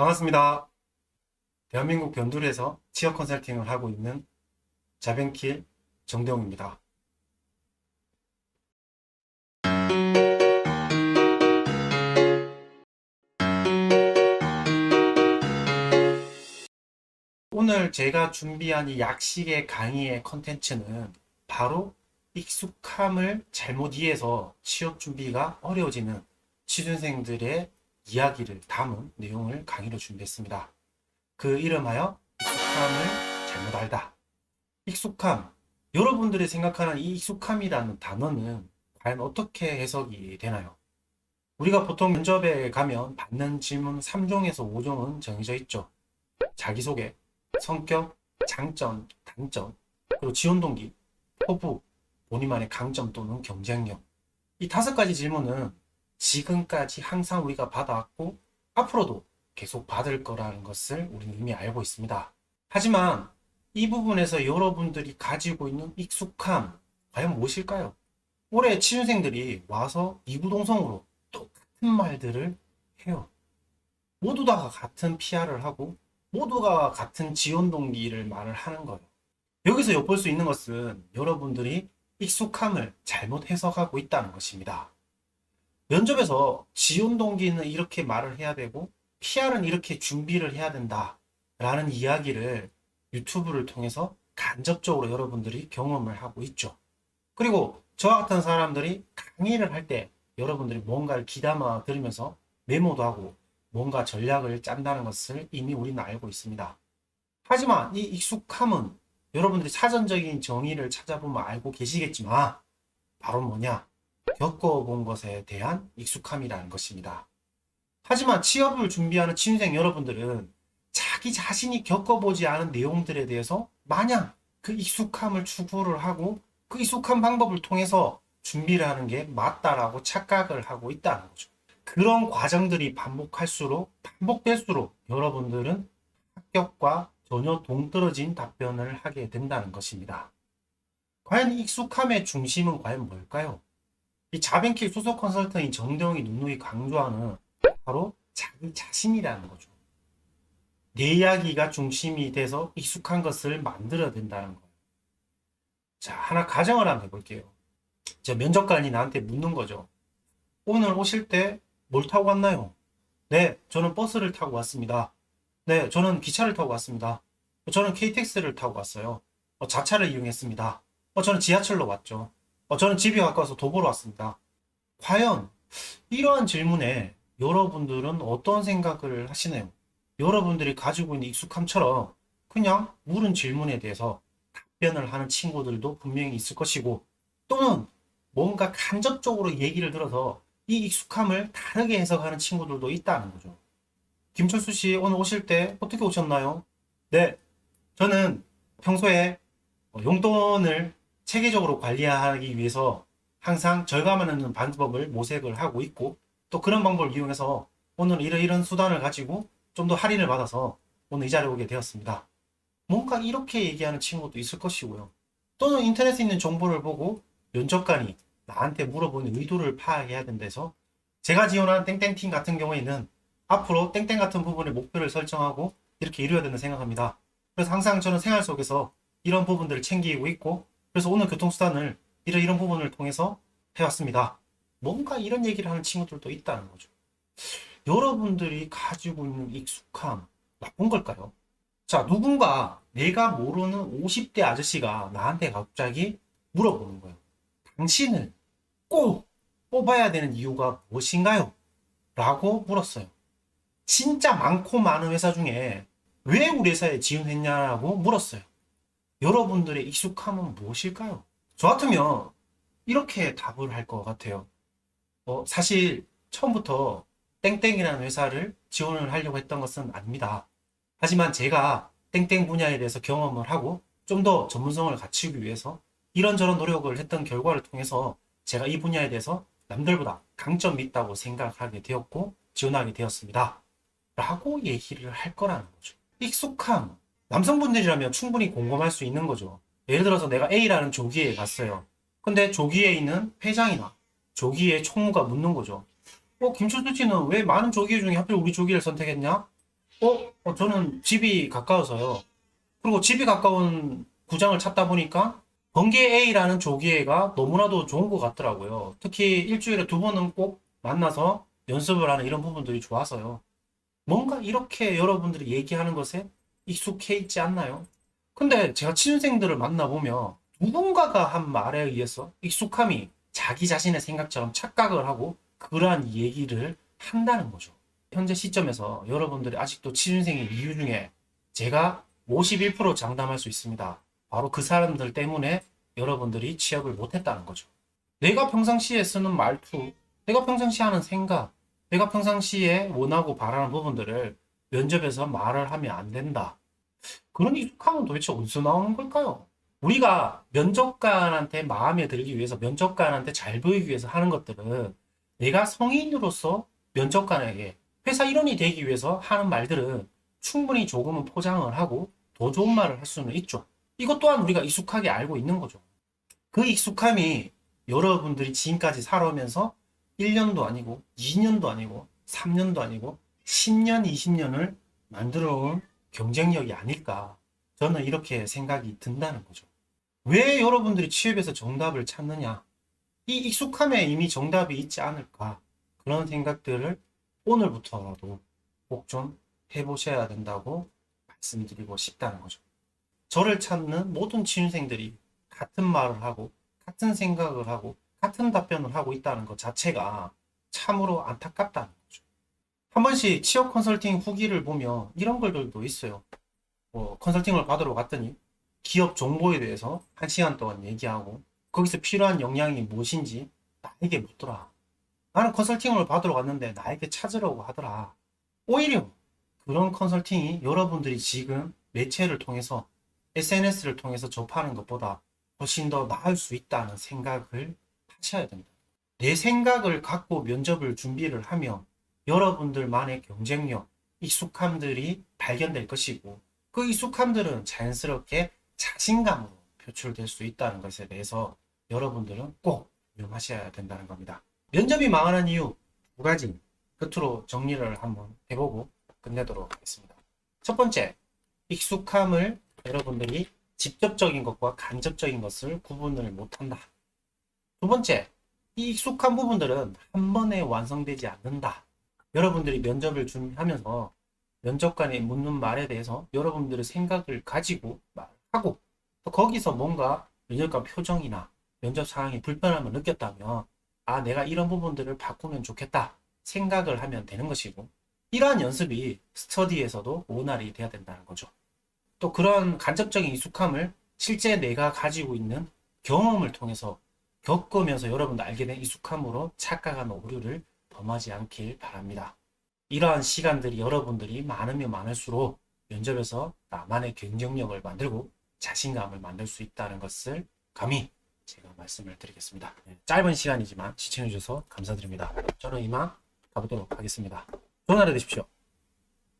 반갑습니다. 대한민국 변두리에서 취업 컨설팅을 하고 있는 자벤킬 정대웅입니다. 오늘 제가 준비한 이 약식의 강의의 컨텐츠는 바로 익숙함을 잘못 이해해서 취업 준비가 어려워지는 취준생들의 이야기를 담은 내용을 강의로 준비했습니다. 그 이름하여 익숙함을 잘못 알다. 익숙함. 여러분들이 생각하는 이 익숙함이라는 단어는 과연 어떻게 해석이 되나요? 우리가 보통 면접에 가면 받는 질문 3종에서 5종은 정해져 있죠. 자기소개, 성격, 장점, 단점, 그리고 지원 동기, 포부, 본인만의 강점 또는 경쟁력. 이 5가지 질문은 지금까지 항상 우리가 받아왔고 앞으로도 계속 받을 거라는 것을 우리는 이미 알고 있습니다. 하지만 이 부분에서 여러분들이 가지고 있는 익숙함, 과연 무엇일까요? 올해 취준생들이 와서 이구동성으로 똑같은 말들을 해요. 모두 다 같은 PR을 하고 모두가 같은 지원 동기를 말을 하는 거예요. 여기서 엿볼 수 있는 것은 여러분들이 익숙함을 잘못 해석하고 있다는 것입니다. 면접에서 지원 동기는 이렇게 말을 해야 되고 PR은 이렇게 준비를 해야 된다 라는 이야기를 유튜브를 통해서 간접적으로 여러분들이 경험을 하고 있죠. 그리고 저와 같은 사람들이 강의를 할 때 여러분들이 뭔가를 귀담아 들으면서 메모도 하고 뭔가 전략을 짠다는 것을 이미 우리는 알고 있습니다. 하지만 이 익숙함은 여러분들이 사전적인 정의를 찾아보면 알고 계시겠지만 바로 뭐냐? 겪어본 것에 대한 익숙함이라는 것입니다. 하지만 취업을 준비하는 취준생 여러분들은 자기 자신이 겪어보지 않은 내용들에 대해서 마냥 그 익숙함을 추구를 하고 그 익숙한 방법을 통해서 준비를 하는 게 맞다라고 착각을 하고 있다는 거죠. 그런 과정들이 반복될수록 여러분들은 합격과 전혀 동떨어진 답변을 하게 된다는 것입니다. 과연 익숙함의 중심은 과연 뭘까요? 이 자벤킬 수석 컨설턴인 정대웅이 누누이 강조하는 바로 자기 자신이라는 거죠. 내 이야기가 중심이 돼서 익숙한 것을 만들어야 된다는 거예요. 자, 하나 가정을 한번 해볼게요. 면접관이 나한테 묻는 거죠. 오늘 오실 때 뭘 타고 왔나요? 네, 저는 버스를 타고 왔습니다. 네, 저는 기차를 타고 왔습니다. 저는 KTX를 타고 왔어요. 자차를 이용했습니다. 저는 지하철로 왔죠. 저는 집이 가까워서 도보로 왔습니다. 과연 이러한 질문에 여러분들은 어떤 생각을 하시나요? 여러분들이 가지고 있는 익숙함처럼 그냥 물은 질문에 대해서 답변을 하는 친구들도 분명히 있을 것이고, 또는 뭔가 간접적으로 얘기를 들어서 이 익숙함을 다르게 해석하는 친구들도 있다는 거죠. 김철수 씨, 오늘 오실 때 어떻게 오셨나요? 네, 저는 평소에 용돈을 체계적으로 관리하기 위해서 항상 절감하는 방법을 모색을 하고 있고, 또 그런 방법을 이용해서 오늘 이런 수단을 가지고 좀 더 할인을 받아서 오늘 이 자리에 오게 되었습니다. 뭔가 이렇게 얘기하는 친구도 있을 것이고요. 또는 인터넷에 있는 정보를 보고 면접관이 나한테 물어보는 의도를 파악해야 된다해서 제가 지원한 땡땡팀 같은 경우에는 앞으로 땡땡 같은 부분에 목표를 설정하고 이렇게 이루어야 된다 생각합니다. 그래서 항상 저는 생활 속에서 이런 부분들을 챙기고 있고, 그래서 오늘 교통수단을 이런 부분을 통해서 해왔습니다. 뭔가 이런 얘기를 하는 친구들도 있다는 거죠. 여러분들이 가지고 있는 익숙함, 나쁜 걸까요? 자, 누군가 내가 모르는 50대 아저씨가 나한테 갑자기 물어보는 거예요. 당신을 꼭 뽑아야 되는 이유가 무엇인가요? 라고 물었어요. 진짜 많고 많은 회사 중에 왜 우리 회사에 지원했냐고 물었어요. 여러분들의 익숙함은 무엇일까요? 저 같으면 이렇게 답을 할 것 같아요. 사실 처음부터 땡땡이라는 회사를 지원을 하려고 했던 것은 아닙니다. 하지만 제가 땡땡 분야에 대해서 경험을 하고 좀 더 전문성을 갖추기 위해서 이런저런 노력을 했던 결과를 통해서 제가 이 분야에 대해서 남들보다 강점이 있다고 생각하게 되었고 지원하게 되었습니다. 라고 얘기를 할 거라는 거죠. 익숙함. 남성분들이라면 충분히 공감할 수 있는 거죠. 예를 들어서 내가 A라는 조기에 갔어요. 근데 조기에 있는 회장이나 조기의 총무가 묻는 거죠. 김철수 씨는 왜 많은 조기 중에 하필 우리 조기를 선택했냐? 저는 집이 가까워서요. 그리고 집이 가까운 구장을 찾다 보니까 번개 A라는 조기회가 너무나도 좋은 것 같더라고요. 특히 일주일에 두 번은 꼭 만나서 연습을 하는 이런 부분들이 좋아서요. 뭔가 이렇게 여러분들이 얘기하는 것에 익숙해 있지 않나요? 근데 제가 취준생들을 만나보면 누군가가 한 말에 의해서 익숙함이 자기 자신의 생각처럼 착각을 하고 그러한 얘기를 한다는 거죠. 현재 시점에서 여러분들이 아직도 취준생인 이유 중에 제가 51% 장담할 수 있습니다. 바로 그 사람들 때문에 여러분들이 취업을 못했다는 거죠. 내가 평상시에 쓰는 말투, 내가 평상시에 하는 생각, 내가 평상시에 원하고 바라는 부분들을 면접에서 말을 하면 안 된다. 그런 익숙함은 도대체 어디서 나오는 걸까요? 우리가 면접관한테 마음에 들기 위해서, 면접관한테 잘 보이기 위해서 하는 것들은 내가 성인으로서 면접관에게 회사 일원이 되기 위해서 하는 말들은 충분히 조금은 포장을 하고 더 좋은 말을 할 수는 있죠. 이것 또한 우리가 익숙하게 알고 있는 거죠. 그 익숙함이 여러분들이 지금까지 살아오면서 1년도 아니고 2년도 아니고 3년도 아니고 10년, 20년을 만들어 온 경쟁력이 아닐까. 저는 이렇게 생각이 든다는 거죠. 왜 여러분들이 취업에서 정답을 찾느냐? 이 익숙함에 이미 정답이 있지 않을까. 그런 생각들을 오늘부터라도 꼭 좀 해보셔야 된다고 말씀드리고 싶다는 거죠. 저를 찾는 모든 취준생들이 같은 말을 하고 같은 생각을 하고 같은 답변을 하고 있다는 것 자체가 참으로 안타깝다는 거죠. 한 번씩 취업 컨설팅 후기를 보면 이런 글들도 있어요. 컨설팅을 받으러 갔더니 기업 정보에 대해서 1시간 동안 얘기하고 거기서 필요한 역량이 무엇인지 나에게 묻더라. 나는 컨설팅을 받으러 갔는데 나에게 찾으라고 하더라. 오히려 그런 컨설팅이 여러분들이 지금 매체를 통해서 SNS를 통해서 접하는 것보다 훨씬 더 나을 수 있다는 생각을 하셔야 됩니다. 내 생각을 갖고 면접을 준비를 하면 여러분들만의 경쟁력, 익숙함들이 발견될 것이고 그 익숙함들은 자연스럽게 자신감으로 표출될 수 있다는 것에 대해서 여러분들은 꼭 유념하셔야 된다는 겁니다. 면접이 망하는 이유 두 가지 끝으로 정리를 한번 해보고 끝내도록 하겠습니다. 첫 번째, 익숙함을 여러분들이 직접적인 것과 간접적인 것을 구분을 못한다. 두 번째, 이 익숙한 부분들은 한 번에 완성되지 않는다. 여러분들이 면접을 준비하면서 면접관이 묻는 말에 대해서 여러분들의 생각을 가지고 말하고 또 거기서 뭔가 면접관 표정이나 면접 상황이 불편함을 느꼈다면 아, 내가 이런 부분들을 바꾸면 좋겠다 생각을 하면 되는 것이고 이러한 연습이 스터디에서도 원활히 돼야 된다는 거죠. 또 그런 간접적인 익숙함을 실제 내가 가지고 있는 경험을 통해서 겪으면서 여러분도 알게 된 익숙함으로 착각한 오류를 범하지 않길 바랍니다. 이러한 시간들이 여러분들이 많으면 많을수록 면접에서 나만의 경쟁력을 만들고 자신감을 만들 수 있다는 것을 감히 제가 말씀을 드리겠습니다. 짧은 시간이지만 시청해주셔서 감사드립니다. 저는 이만 가보도록 하겠습니다. 좋은 하루 되십시오.